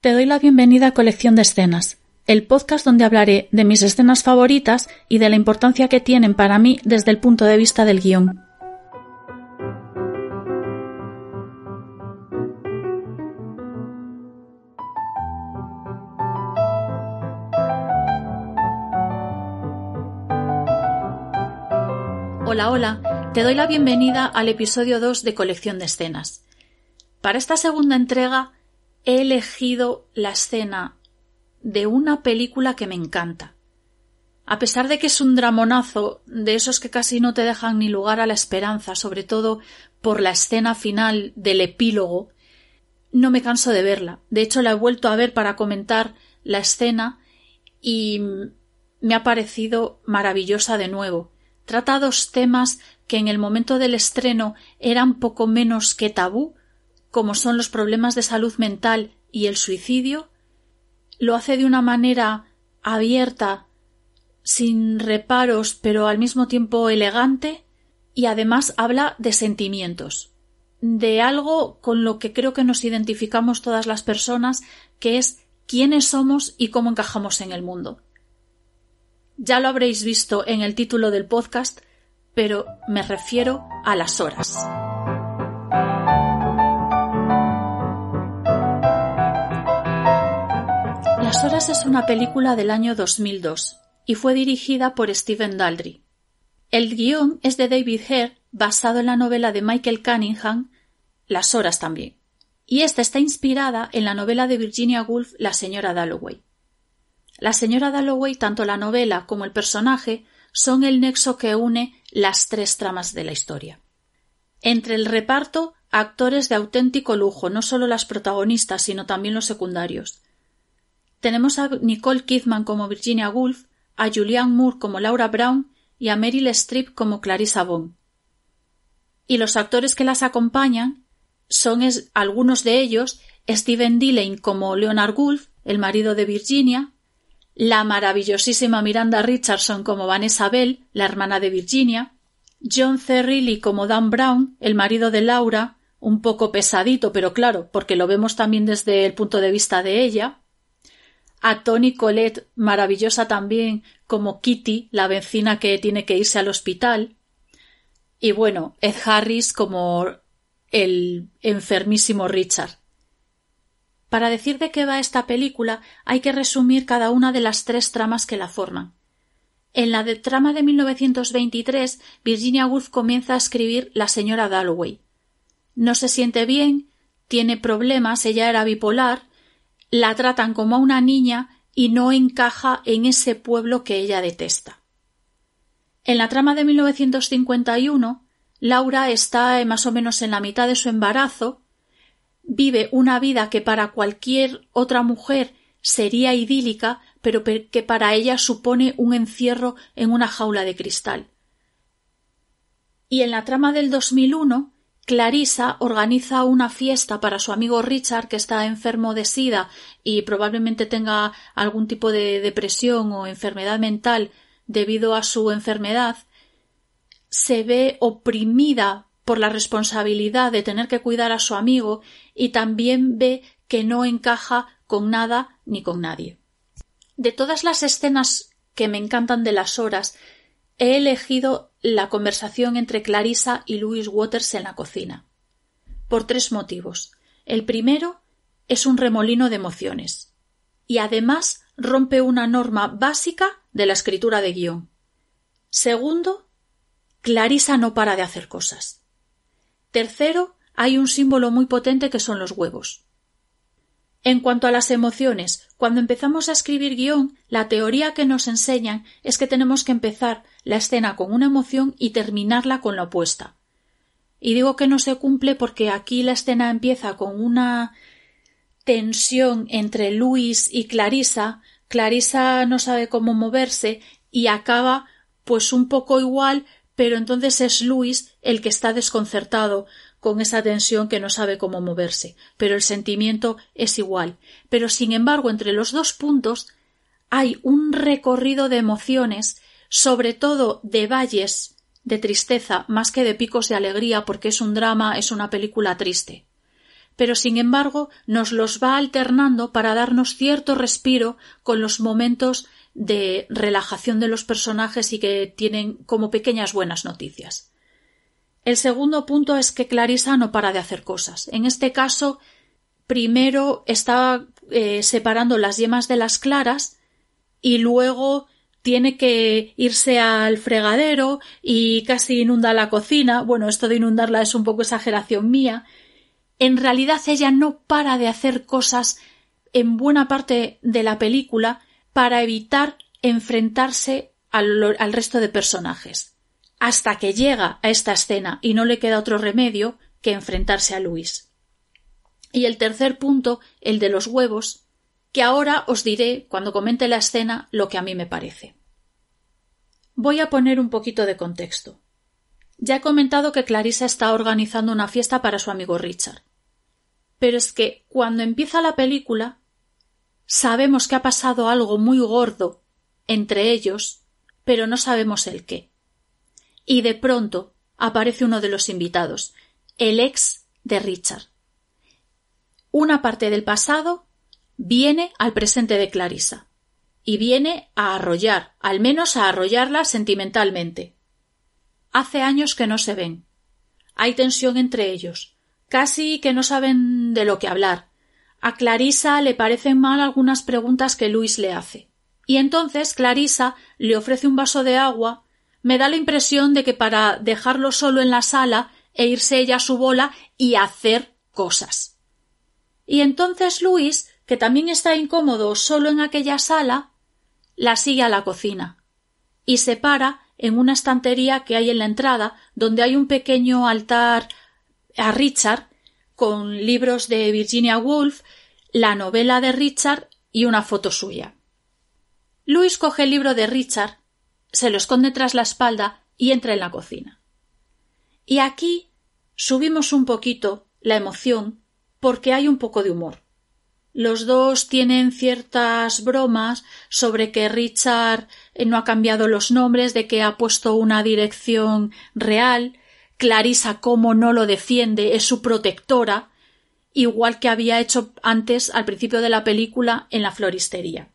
Te doy la bienvenida a Colección de Escenas, el podcast donde hablaré de mis escenas favoritas y de la importancia que tienen para mí desde el punto de vista del guión. Hola, te doy la bienvenida al episodio 2 de Colección de Escenas. Para esta segunda entrega he elegido la escena de una película que me encanta. A pesar de que es un dramonazo, de esos que casi no te dejan ni lugar a la esperanza, sobre todo por la escena final del epílogo, no me canso de verla. De hecho, la he vuelto a ver para comentar la escena y me ha parecido maravillosa de nuevo. Trata dos temas que en el momento del estreno eran poco menos que tabú, como son los problemas de salud mental y el suicidio. Lo hace de una manera abierta, sin reparos, pero al mismo tiempo elegante, y además habla de sentimientos, de algo con lo que creo que nos identificamos todas las personas, que es quiénes somos y cómo encajamos en el mundo. Ya lo habréis visto en el título del podcast, pero me refiero a Las Horas. Las Horas es una película del año 2002 y fue dirigida por Stephen Daldry. El guión es de David Hare, basado en la novela de Michael Cunningham, Las Horas también, y esta está inspirada en la novela de Virginia Woolf, La señora Dalloway. La señora Dalloway, tanto la novela como el personaje, son el nexo que une las tres tramas de la historia. Entre el reparto, actores de auténtico lujo, no solo las protagonistas, sino también los secundarios. Tenemos a Nicole Kidman como Virginia Woolf, a Julianne Moore como Laura Brown y a Meryl Streep como Clarissa Bond. Y los actores que las acompañan son algunos de ellos: Stephen Dillane como Leonard Woolf, el marido de Virginia, la maravillosísima Miranda Richardson como Vanessa Bell, la hermana de Virginia, John C. Reilly como Dan Brown, el marido de Laura, un poco pesadito, pero claro, porque lo vemos también desde el punto de vista de ella, a Toni Collette, maravillosa también, como Kitty, la vecina que tiene que irse al hospital, y bueno, Ed Harris como el enfermísimo Richard. Para decir de qué va esta película hay que resumir cada una de las tres tramas que la forman. En la trama de 1923, Virginia Woolf comienza a escribir La señora Dalloway. No se siente bien, tiene problemas, ella era bipolar, la tratan como a una niña y no encaja en ese pueblo que ella detesta. En la trama de 1951, Laura está más o menos en la mitad de su embarazo, vive una vida que para cualquier otra mujer sería idílica, pero que para ella supone un encierro en una jaula de cristal. Y en la trama del 2001, Clarissa organiza una fiesta para su amigo Richard, que está enfermo de SIDA y probablemente tenga algún tipo de depresión o enfermedad mental debido a su enfermedad. Se ve oprimida por la responsabilidad de tener que cuidar a su amigo y también ve que no encaja con nada ni con nadie. De todas las escenas que me encantan de Las Horas, he elegido la conversación entre Clarissa y Louis Waters en la cocina. Por tres motivos. El primero es un remolino de emociones y además rompe una norma básica de la escritura de guión. Segundo, Clarissa no para de hacer cosas. Tercero, hay un símbolo muy potente que son los huevos. En cuanto a las emociones, cuando empezamos a escribir guión, la teoría que nos enseñan es que tenemos que empezar la escena con una emoción y terminarla con la opuesta. Y digo que no se cumple porque aquí la escena empieza con una tensión entre Louis y Clarissa. Clarissa no sabe cómo moverse y acaba pues un poco igual, pero entonces es Louis el que está desconcertado con esa tensión, que no sabe cómo moverse, pero el sentimiento es igual. Pero sin embargo, entre los dos puntos hay un recorrido de emociones, sobre todo de valles de tristeza más que de picos de alegría, porque es un drama, es una película triste. pero sin embargo nos los va alternando para darnos cierto respiro con los momentos de relajación de los personajes y que tienen como pequeñas buenas noticias. El segundo punto es que Clarissa no para de hacer cosas. En este caso, primero está separando las yemas de las claras y luego tiene que irse al fregadero y casi inunda la cocina. Bueno, esto de inundarla es un poco exageración mía. En realidad ella no para de hacer cosas en buena parte de la película para evitar enfrentarse al resto de personajes, hasta que llega a esta escena y no le queda otro remedio que enfrentarse a Luis. Y el tercer punto, el de los huevos, que ahora os diré, cuando comente la escena, lo que a mí me parece. Voy a poner un poquito de contexto. Ya he comentado que Clarissa está organizando una fiesta para su amigo Richard. Pero es que cuando empieza la película sabemos que ha pasado algo muy gordo entre ellos, pero no sabemos el qué. Y de pronto aparece uno de los invitados, el ex de Richard. Una parte del pasado viene al presente de Clarissa y viene a arrollar, al menos a arrollarla sentimentalmente. Hace años que no se ven. Hay tensión entre ellos, casi que no saben de lo que hablar. A Clarissa le parecen mal algunas preguntas que Luis le hace. Y entonces Clarissa le ofrece un vaso de agua. Me da la impresión de que para dejarlo solo en la sala e irse ella a su bola y hacer cosas. Y entonces Luis, que también está incómodo solo en aquella sala, la sigue a la cocina y se para en una estantería que hay en la entrada, donde hay un pequeño altar a Richard con libros de Virginia Woolf, la novela de Richard y una foto suya. Luis coge el libro de Richard, se lo esconde tras la espalda y entra en la cocina. Y aquí subimos un poquito la emoción porque hay un poco de humor. Los dos tienen ciertas bromas sobre que Richard no ha cambiado los nombres, de que ha puesto una dirección real. Clarissa, como no lo defiende, es su protectora, igual que había hecho antes al principio de la película en la floristería.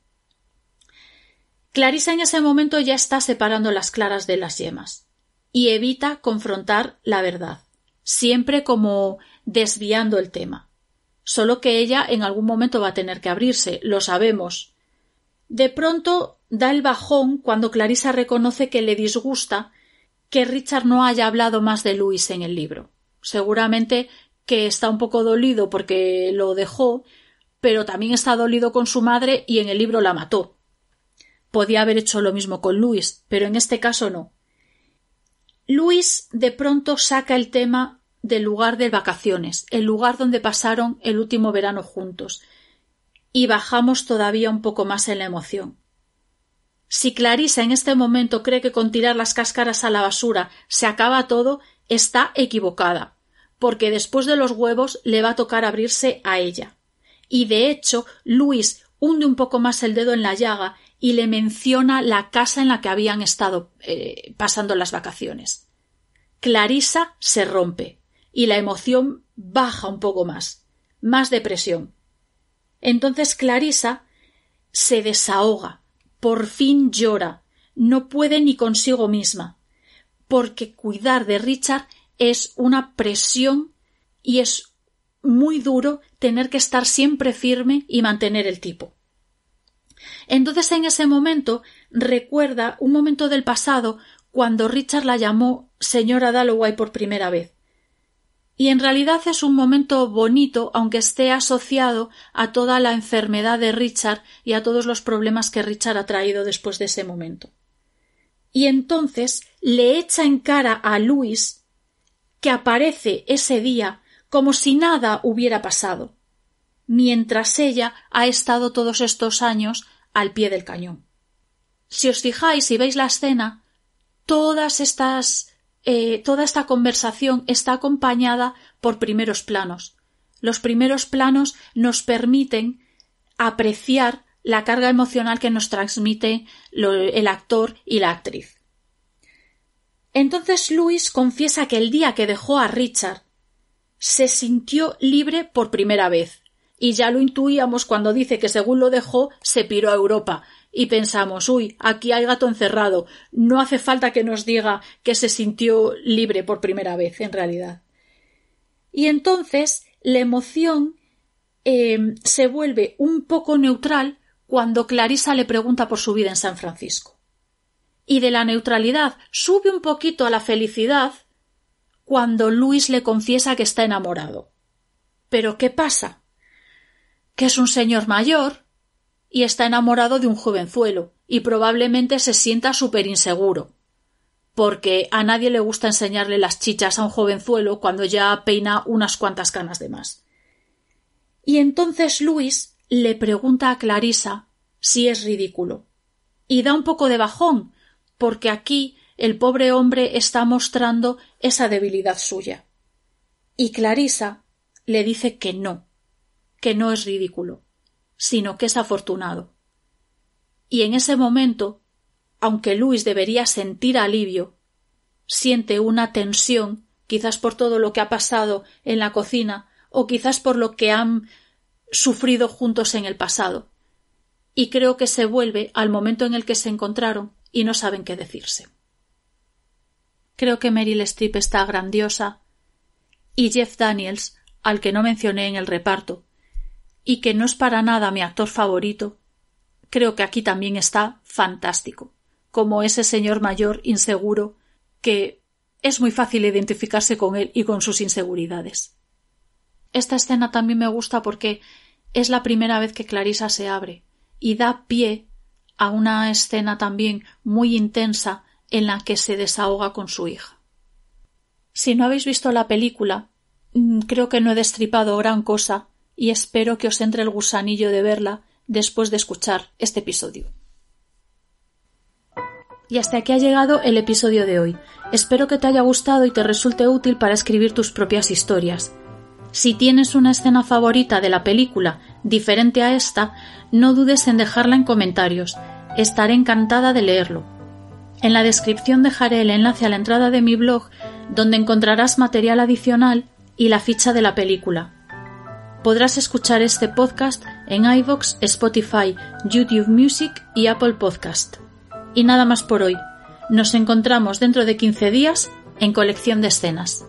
Clarissa en ese momento ya está separando las claras de las yemas y evita confrontar la verdad, siempre como desviando el tema. Solo que ella en algún momento va a tener que abrirse, lo sabemos. De pronto da el bajón cuando Clarissa reconoce que le disgusta que Richard no haya hablado más de Luis en el libro. Seguramente que está un poco dolido porque lo dejó, pero también está dolido con su madre y en el libro la mató. Podía haber hecho lo mismo con Luis, pero en este caso no. Luis de pronto saca el tema del lugar de vacaciones, el lugar donde pasaron el último verano juntos, y bajamos todavía un poco más en la emoción. Si Clarissa en este momento cree que con tirar las cáscaras a la basura se acaba todo, está equivocada, porque después de los huevos le va a tocar abrirse a ella. Y de hecho, Luis hunde un poco más el dedo en la llaga y le menciona la casa en la que habían estado pasando las vacaciones. Clarissa se rompe y la emoción baja un poco más depresión. Entonces Clarissa se desahoga, por fin llora, no puede ni consigo misma, porque cuidar de Richard es una presión y es muy duro tener que estar siempre firme y mantener el tipo. Entonces en ese momento recuerda un momento del pasado cuando Richard la llamó señora Dalloway por primera vez. Y en realidad es un momento bonito, aunque esté asociado a toda la enfermedad de Richard y a todos los problemas que Richard ha traído después de ese momento. Y entonces le echa en cara a Luis que aparece ese día como si nada hubiera pasado, mientras ella ha estado todos estos años al pie del cañón. Si os fijáis y veis la escena, toda esta conversación está acompañada por primeros planos. Los primeros planos nos permiten apreciar la carga emocional que nos transmite el actor y la actriz. Entonces Luis confiesa que el día que dejó a Richard se sintió libre por primera vez. Y ya lo intuíamos cuando dice que según lo dejó, se piró a Europa. Y pensamos, aquí hay gato encerrado. No hace falta que nos diga que se sintió libre por primera vez, en realidad. Y entonces la emoción se vuelve un poco neutral cuando Clarissa le pregunta por su vida en San Francisco. Y de la neutralidad sube un poquito a la felicidad cuando Luis le confiesa que está enamorado. ¿Pero qué pasa? Que es un señor mayor y está enamorado de un jovenzuelo y probablemente se sienta súper inseguro, porque a nadie le gusta enseñarle las chichas a un jovenzuelo cuando ya peina unas cuantas canas de más. Y entonces Luis le pregunta a Clarissa si es ridículo. Y da un poco de bajón, porque aquí el pobre hombre está mostrando esa debilidad suya. Y Clarissa le dice que no es ridículo, sino que es afortunado. Y en ese momento, aunque Luis debería sentir alivio, siente una tensión, quizás por todo lo que ha pasado en la cocina o quizás por lo que han sufrido juntos en el pasado. Y creo que se vuelve al momento en el que se encontraron y no saben qué decirse. Creo que Meryl Streep está grandiosa y Jeff Daniels, al que no mencioné en el reparto, y que no es para nada mi actor favorito, creo que aquí también está fantástico, como ese señor mayor inseguro que es muy fácil identificarse con él y con sus inseguridades. Esta escena también me gusta porque es la primera vez que Clarissa se abre y da pie a una escena también muy intensa en la que se desahoga con su hija. Si no habéis visto la película, creo que no he destripado gran cosa y espero que os entre el gusanillo de verla después de escuchar este episodio. Y hasta aquí ha llegado el episodio de hoy. Espero que te haya gustado y te resulte útil para escribir tus propias historias. Si tienes una escena favorita de la película diferente a esta, no dudes en dejarla en comentarios. Estaré encantada de leerlo. En la descripción dejaré el enlace a la entrada de mi blog, donde encontrarás material adicional y la ficha de la película. Podrás escuchar este podcast en iVoox, Spotify, YouTube Music y Apple Podcast. Y nada más por hoy. Nos encontramos dentro de 15 días en Colección de Escenas.